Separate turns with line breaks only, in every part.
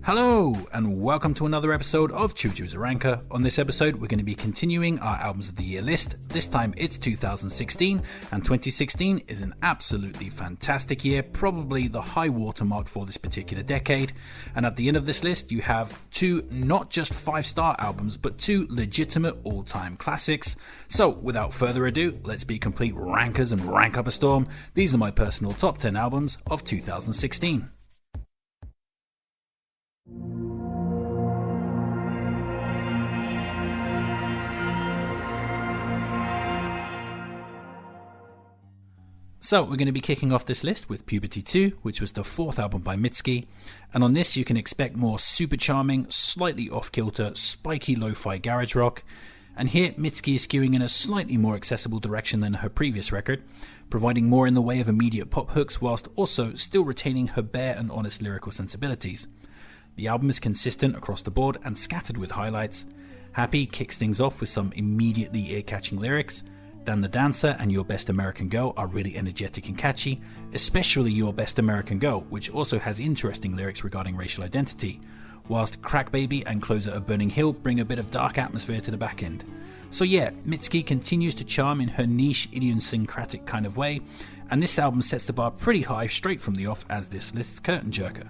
Hello and welcome to another episode of Chuchu's Ranker. On this episode we're going to be continuing our albums of the year list. This time it's 2016, and 2016 is an absolutely fantastic year, probably the high watermark for this particular decade. And at the end of this list you have two not just 5-star albums but two legitimate all-time classics. So without further ado, let's be complete rankers and rank up a storm. These are my personal top 10 albums of 2016. So we're going to be kicking off this list with Puberty 2, which was the 4th album by Mitski, and on this you can expect more super charming, slightly off-kilter, spiky lo-fi garage rock, and here Mitski is skewing in a slightly more accessible direction than her previous record, providing more in the way of immediate pop hooks whilst also still retaining her bare and honest lyrical sensibilities. The album is consistent across the board and scattered with highlights. Happy kicks things off with some immediately ear-catching lyrics. Dan the Dancer and Your Best American Girl are really energetic and catchy, especially Your Best American Girl, which also has interesting lyrics regarding racial identity, whilst Crack Baby and Closer of Burning Hill bring a bit of dark atmosphere to the back end. So yeah, Mitski continues to charm in her niche, idiosyncratic kind of way, and this album sets the bar pretty high straight from the off as this list's curtain jerker.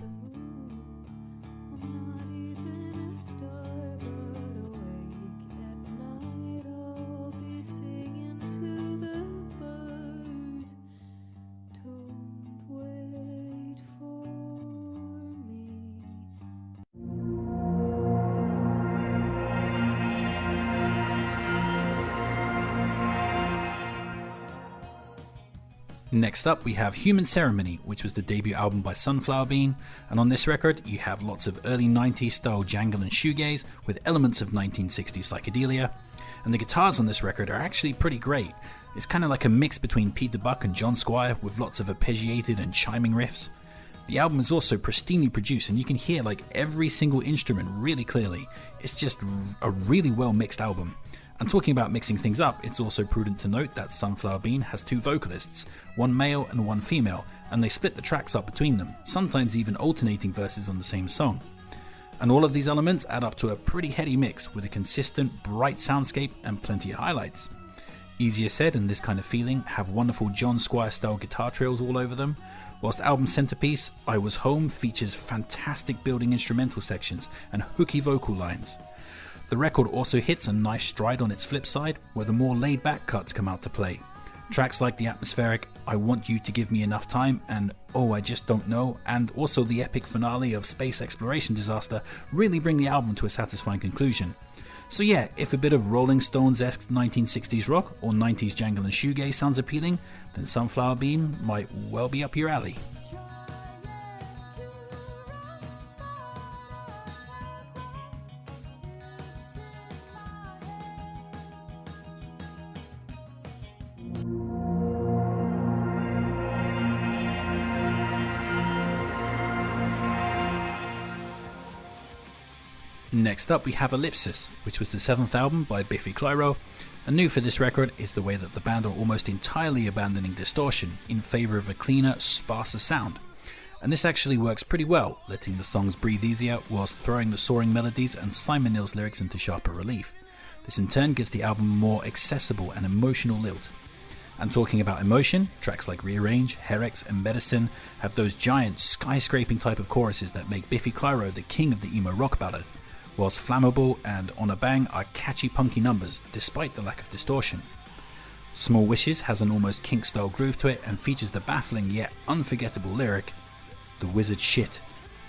Next up we have Human Ceremony, which was the debut album by Sunflower Bean, and on this record you have lots of early 90s style jangle and shoegaze with elements of 1960s psychedelia, and the guitars on this record are actually pretty great. It's kind of like a mix between Peter Buck and John Squire with lots of arpeggiated and chiming riffs. The album is also pristinely produced and you can hear like every single instrument really clearly. It's just a really well mixed album. And talking about mixing things up, it's also prudent to note that Sunflower Bean has two vocalists, one male and one female, and they split the tracks up between them, sometimes even alternating verses on the same song. And all of these elements add up to a pretty heady mix with a consistent, bright soundscape and plenty of highlights. Easier said and this kind of feeling have wonderful John Squire style guitar trills all over them, whilst album centerpiece, I Was Home, features fantastic building instrumental sections and hooky vocal lines. The record also hits a nice stride on its flip side, where the more laid-back cuts come out to play. Tracks like the atmospheric I Want You to Give Me Enough Time and Oh I Just Don't Know, and also the epic finale of Space Exploration Disaster really bring the album to a satisfying conclusion. So yeah, if a bit of Rolling Stones-esque 1960s rock or 90s jangle and shoegaze sounds appealing, then Sunflower Bean might well be up your alley. Next up we have Ellipsis, which was the 7th album by Biffy Clyro, and new for this record is the way that the band are almost entirely abandoning distortion in favour of a cleaner, sparser sound. And this actually works pretty well, letting the songs breathe easier whilst throwing the soaring melodies and Simon Nill's lyrics into sharper relief. This in turn gives the album a more accessible and emotional lilt. And talking about emotion, tracks like Rearrange, Herex and Medicine have those giant, skyscraping type of choruses that make Biffy Clyro the king of the emo rock ballad, whilst Flammable and On a Bang are catchy punky numbers despite the lack of distortion. Small Wishes has an almost Kink-style groove to it and features the baffling yet unforgettable lyric, "The wizard shit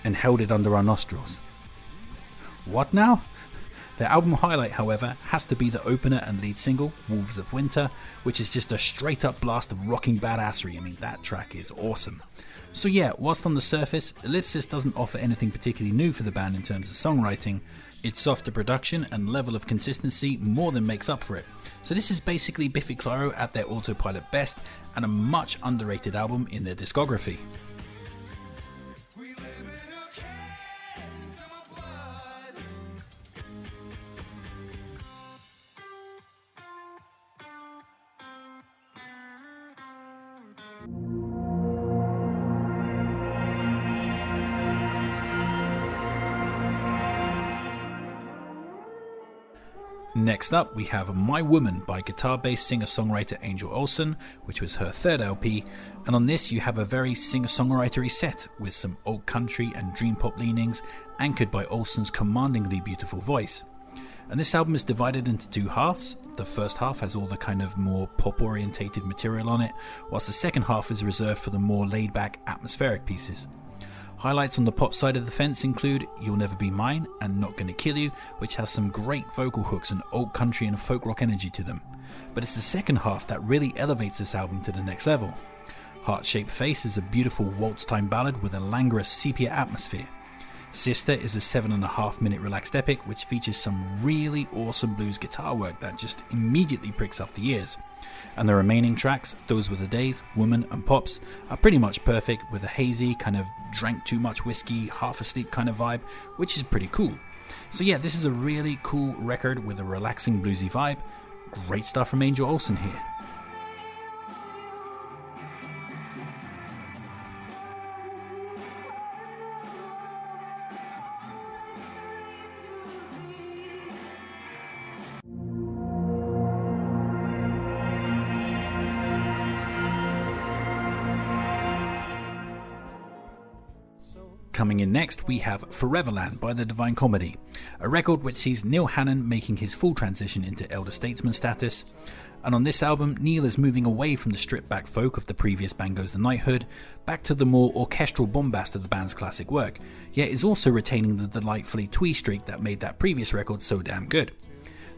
and held it under our nostrils." What now? The album highlight, however, has to be the opener and lead single, Wolves of Winter, which is just a straight up blast of rocking badassery. I mean, that track is awesome. So yeah, whilst on the surface, Ellipsis doesn't offer anything particularly new for the band in terms of songwriting, its softer production and level of consistency more than makes up for it. So this is basically Biffy Clyro at their autopilot best, and a much underrated album in their discography. Next up, we have My Woman by guitar-based singer-songwriter Angel Olsen, which was her third LP, and on this you have a very singer-songwritery set with some old country and dream pop leanings, anchored by Olsen's commandingly beautiful voice. And this album is divided into two halves. The first half has all the kind of more pop-orientated material on it, whilst the second half is reserved for the more laid-back, atmospheric pieces. Highlights on the pop side of the fence include You'll Never Be Mine and Not Gonna Kill You, which has some great vocal hooks and old country and folk rock energy to them. But it's the second half that really elevates this album to the next level. Heart-Shaped Face is a beautiful waltz-time ballad with a languorous sepia atmosphere. Sister is a 7.5 minute relaxed epic which features some really awesome blues guitar work that just immediately pricks up the ears. And the remaining tracks, Those Were the Days, Woman and Pops, are pretty much perfect with a hazy, kind of drank too much whiskey, half asleep kind of vibe, which is pretty cool. So yeah, this is a really cool record with a relaxing bluesy vibe. Great stuff from Angel Olsen here. Coming in next, we have Foreverland by the Divine Comedy, a record which sees Neil Hannon making his full transition into elder statesman status. And on this album, Neil is moving away from the stripped-back folk of the previous Band Goes the Knighthood, back to the more orchestral bombast of the band's classic work, yet is also retaining the delightfully twee streak that made that previous record so damn good.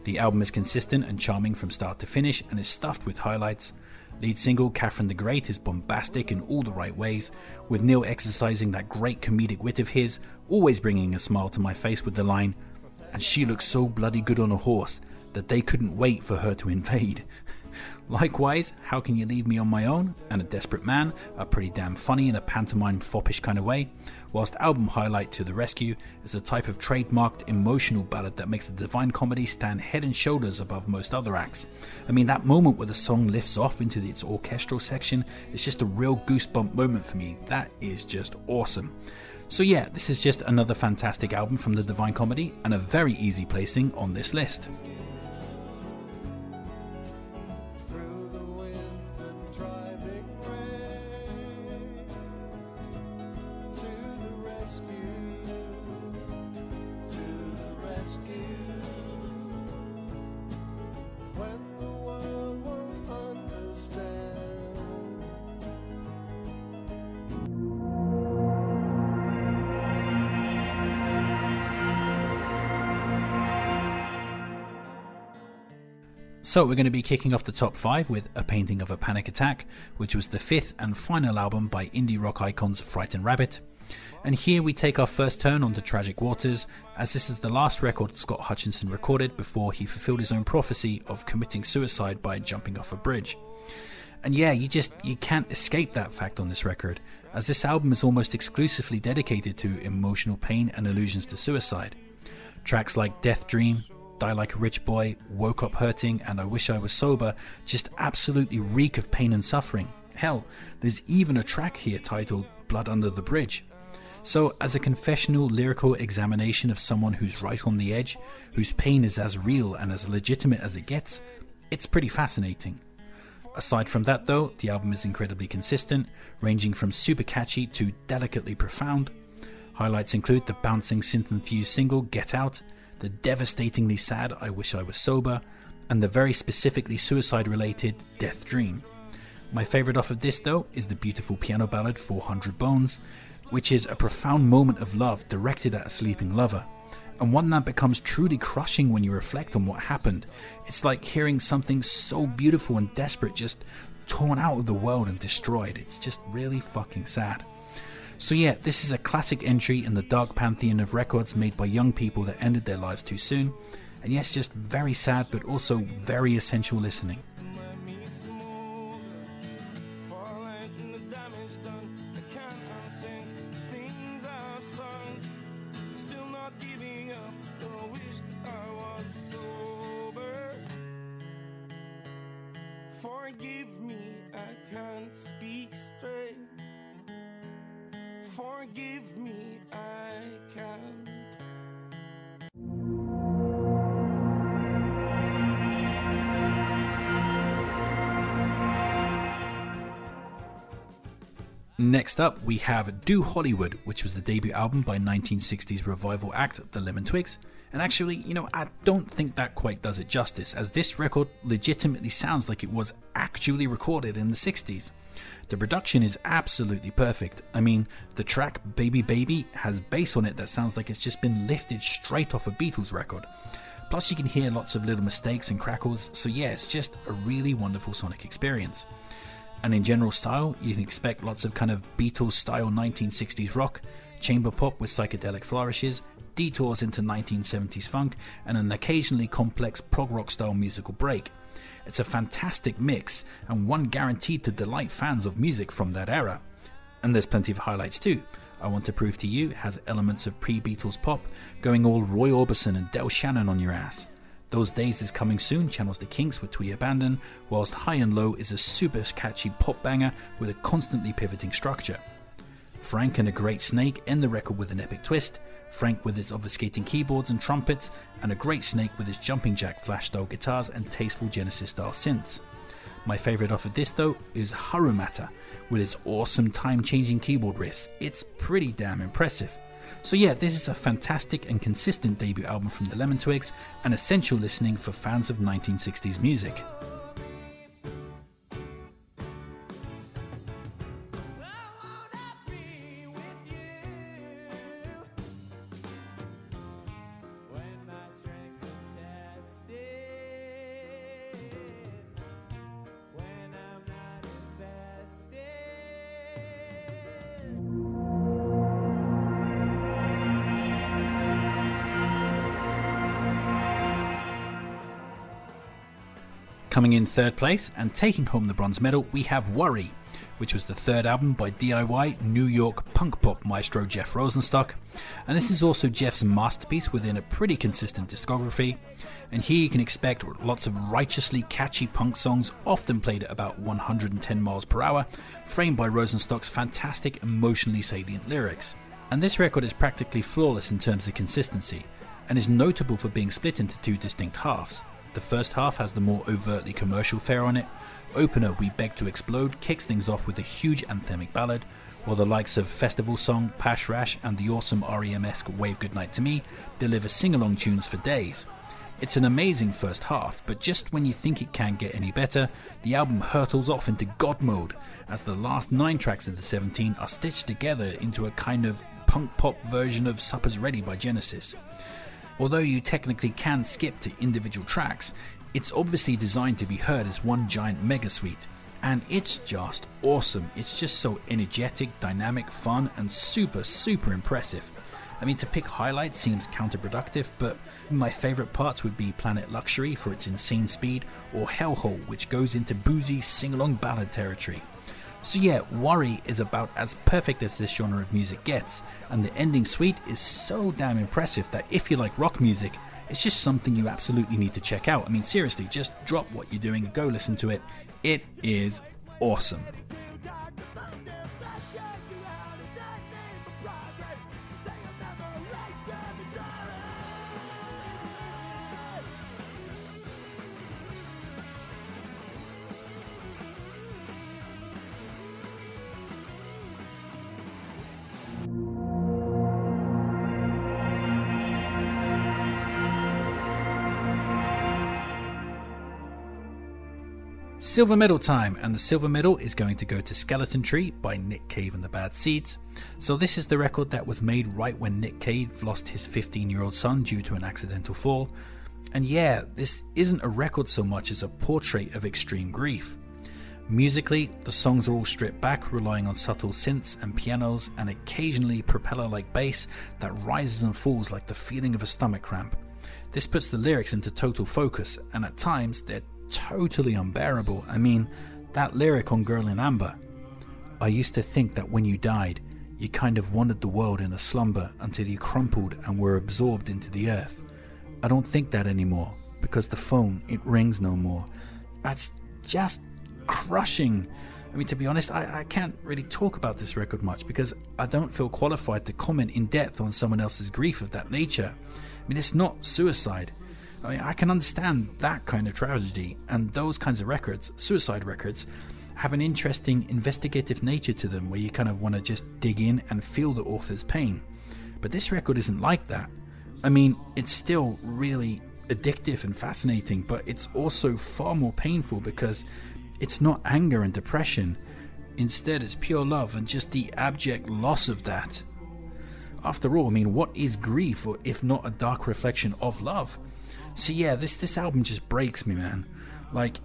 The album is consistent and charming from start to finish and is stuffed with highlights. Lead single Catherine the Great is bombastic in all the right ways, with Neil exercising that great comedic wit of his, always bringing a smile to my face with the line, "And she looks so bloody good on a horse that they couldn't wait for her to invade." Likewise, How Can You Leave Me on My Own and A Desperate Man are pretty damn funny in a pantomime foppish kind of way, whilst album highlight To the Rescue is a type of trademarked emotional ballad that makes the Divine Comedy stand head and shoulders above most other acts. I mean, that moment where the song lifts off into its orchestral section is just a real goosebump moment for me. That is just awesome. So yeah, this is just another fantastic album from the Divine Comedy and a very easy placing on this list. So we're going to be kicking off the top 5 with A Painting of a Panic Attack, which was the 5th and final album by indie rock icons Frightened Rabbit. And here we take our first turn onto tragic waters, as this is the last record Scott Hutchinson recorded before he fulfilled his own prophecy of committing suicide by jumping off a bridge. And yeah, you can't escape that fact on this record, as this album is almost exclusively dedicated to emotional pain and allusions to suicide. Tracks like Death Dream, Die Like a Rich Boy, Woke Up Hurting, and I Wish I Was Sober just absolutely reek of pain and suffering. Hell, there's even a track here titled Blood Under the Bridge. So, as a confessional lyrical examination of someone who's right on the edge, whose pain is as real and as legitimate as it gets, it's pretty fascinating. Aside from that though, the album is incredibly consistent, ranging from super catchy to delicately profound. Highlights include the bouncing synth-infused single Get Out, the devastatingly sad I Wish I Was Sober, and the very specifically suicide-related Death Dream. My favourite off of this though is the beautiful piano ballad 400 Bones, which is a profound moment of love directed at a sleeping lover, and one that becomes truly crushing when you reflect on what happened. It's like hearing something so beautiful and desperate just torn out of the world and destroyed. It's just really fucking sad. So yeah, this is a classic entry in the dark pantheon of records made by young people that ended their lives too soon, and yes, just very sad but also very essential listening.
Forgive me, I can't speak straight. Forgive me, I can't.
Next up, we have Do Hollywood, which was the debut album by 1960s revival act The Lemon Twigs. And actually, I don't think that quite does it justice, as this record legitimately sounds like it was actually recorded in the 60s. The production is absolutely perfect. I mean, the track Baby Baby has bass on it that sounds like it's just been lifted straight off a Beatles record. Plus you can hear lots of little mistakes and crackles, so yeah, it's just a really wonderful sonic experience. And in general style, you can expect lots of kind of Beatles style 1960s rock, chamber pop with psychedelic flourishes, detours into 1970s funk, and an occasionally complex prog rock style musical break. It's a fantastic mix, and one guaranteed to delight fans of music from that era. And there's plenty of highlights too. I Want to Prove to You has elements of pre-Beatles pop, going all Roy Orbison and Del Shannon on your ass. Those Days Is Coming Soon channels the Kinks with Twee Abandon, whilst High and Low is a super catchy pop banger with a constantly pivoting structure. Frank and a Great Snake end the record with an epic twist, Frank with his obfuscating keyboards and trumpets, and a Great Snake with his jumping jack flash style guitars and tasteful Genesis style synths. My favourite off of this though is Harumata, with its awesome time-changing keyboard riffs. It's pretty damn impressive. So yeah, this is a fantastic and consistent debut album from the Lemon Twigs, and essential listening for fans of 1960s music. Coming in third place and taking home the bronze medal, we have Worry, which was the third album by DIY New York punk pop maestro Jeff Rosenstock, and this is also Jeff's masterpiece within a pretty consistent discography. And here you can expect lots of righteously catchy punk songs, often played at about 110 miles per hour, framed by Rosenstock's fantastic emotionally salient lyrics. And this record is practically flawless in terms of consistency, and is notable for being split into two distinct halves. The first half has the more overtly commercial fare on it. Opener We Beg to Explode kicks things off with a huge anthemic ballad, while the likes of Festival Song, Pash Rash and the awesome REM-esque Wave Goodnight to Me deliver sing-along tunes for days. It's an amazing first half, but just when you think it can't get any better, the album hurtles off into God mode, as the last 9 tracks of the 17 are stitched together into a kind of punk pop version of Supper's Ready by Genesis. Although you technically can skip to individual tracks, it's obviously designed to be heard as one giant mega suite, and it's just awesome. It's just so energetic, dynamic, fun, and super impressive. I mean, to pick highlights seems counterproductive, but my favourite parts would be Planet Luxury for its insane speed, or Hellhole, which goes into boozy sing-along ballad territory. So yeah, Worry is about as perfect as this genre of music gets, and the ending suite is so damn impressive that if you like rock music, it's just something you absolutely need to check out. I mean, seriously, just drop what you're doing and go listen to it. It is awesome. Silver medal time, and the silver medal is going to go to Skeleton Tree by Nick Cave and the Bad Seeds. So this is the record that was made right when Nick Cave lost his 15-year-old son due to an accidental fall. And yeah, this isn't a record so much as a portrait of extreme grief. Musically, the songs are all stripped back, relying on subtle synths and pianos and occasionally propeller-like bass that rises and falls like the feeling of a stomach cramp. This puts the lyrics into total focus, and at times they're totally unbearable. I mean, that lyric on Girl in Amber. I used to think that when you died, you kind of wandered the world in a slumber until you crumpled and were absorbed into the earth. I don't think that anymore, because the phone, it rings no more. That's just crushing. I mean, to be honest, I can't really talk about this record much because I don't feel qualified to comment in depth on someone else's grief of that nature. I mean, it's not suicide. I mean, I can understand that kind of tragedy, and those kinds of records, suicide records, have an interesting investigative nature to them where you kind of want to just dig in and feel the author's pain. But this record isn't like that. I mean, it's still really addictive and fascinating, but it's also far more painful because it's not anger and depression. Instead, it's pure love and just the abject loss of that. After all, I mean, what is grief, or if not a dark reflection of love? So yeah, this album just breaks me, man. Like,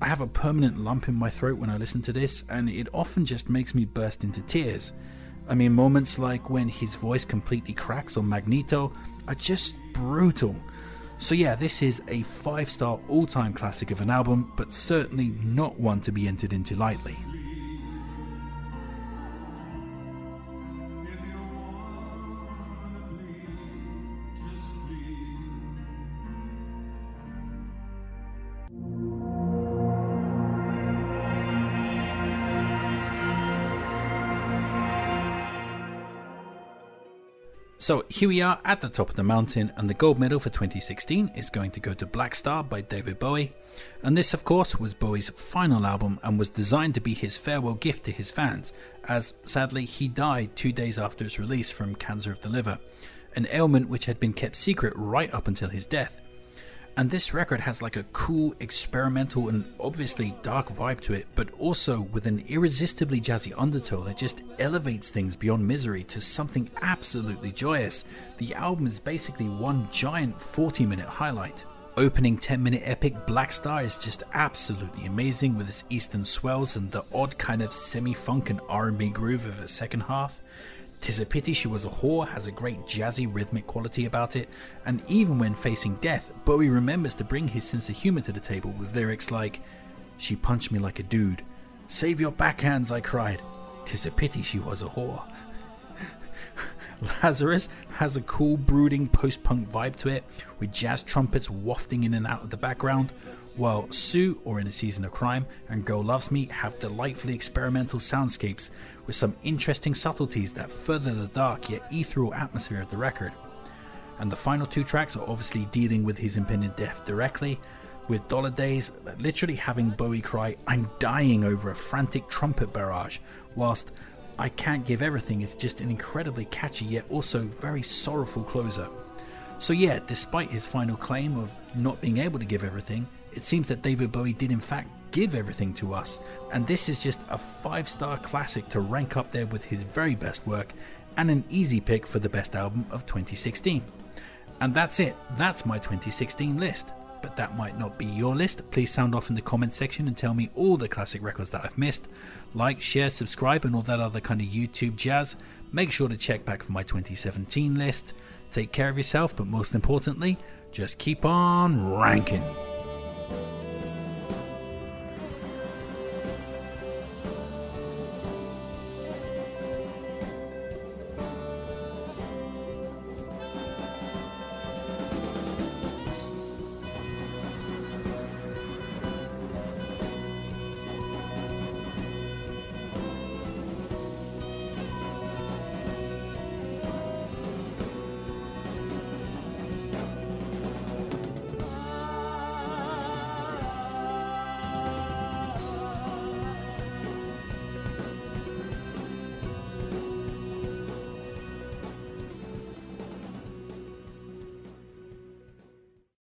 I have a permanent lump in my throat when I listen to this, and it often just makes me burst into tears. I mean, moments like when his voice completely cracks on Magneto are just brutal. So yeah, this is a 5-star all-time classic of an album, but certainly not one to be entered into lightly. So here we are at the top of the mountain, and the gold medal for 2016 is going to go to Black Star by David Bowie. And this, of course, was Bowie's final album and was designed to be his farewell gift to his fans, as sadly he died 2 days after its release from cancer of the liver, an ailment which had been kept secret right up until his death. And this record has like a cool, experimental and obviously dark vibe to it, but also with an irresistibly jazzy undertow that just elevates things beyond misery to something absolutely joyous. The album is basically one giant 40-minute highlight. Opening 10-minute epic Black Star is just absolutely amazing with its eastern swells and the odd kind of semi-funk and R&B groove of the second half. 'Tis a Pity She Was a Whore has a great jazzy rhythmic quality about it, and even when facing death, Bowie remembers to bring his sense of humour to the table with lyrics like, "She punched me like a dude. Save your backhands, I cried. 'Tis a pity she was a whore." Lazarus has a cool, brooding post-punk vibe to it, with jazz trumpets wafting in and out of the background, while Sue, or In a Season of Crime, and Girl Loves Me have delightfully experimental soundscapes with some interesting subtleties that further the dark yet ethereal atmosphere of the record. And the final 2 tracks are obviously dealing with his impending death directly, with Dollar Days literally having Bowie cry, "I'm dying," over a frantic trumpet barrage, whilst I Can't Give Everything is just an incredibly catchy yet also very sorrowful closer. So yeah, despite his final claim of not being able to give everything, it seems that David Bowie did in fact give everything to us, and this is just a 5-star classic to rank up there with his very best work, and an easy pick for the best album of 2016. And that's it, that's my 2016 list. But that might not be your list. Please sound off in the comments section and tell me all the classic records that I've missed. Like, share, subscribe and all that other kind of YouTube jazz. Make sure to check back for my 2017 list. Take care of yourself, but most importantly, just keep on ranking.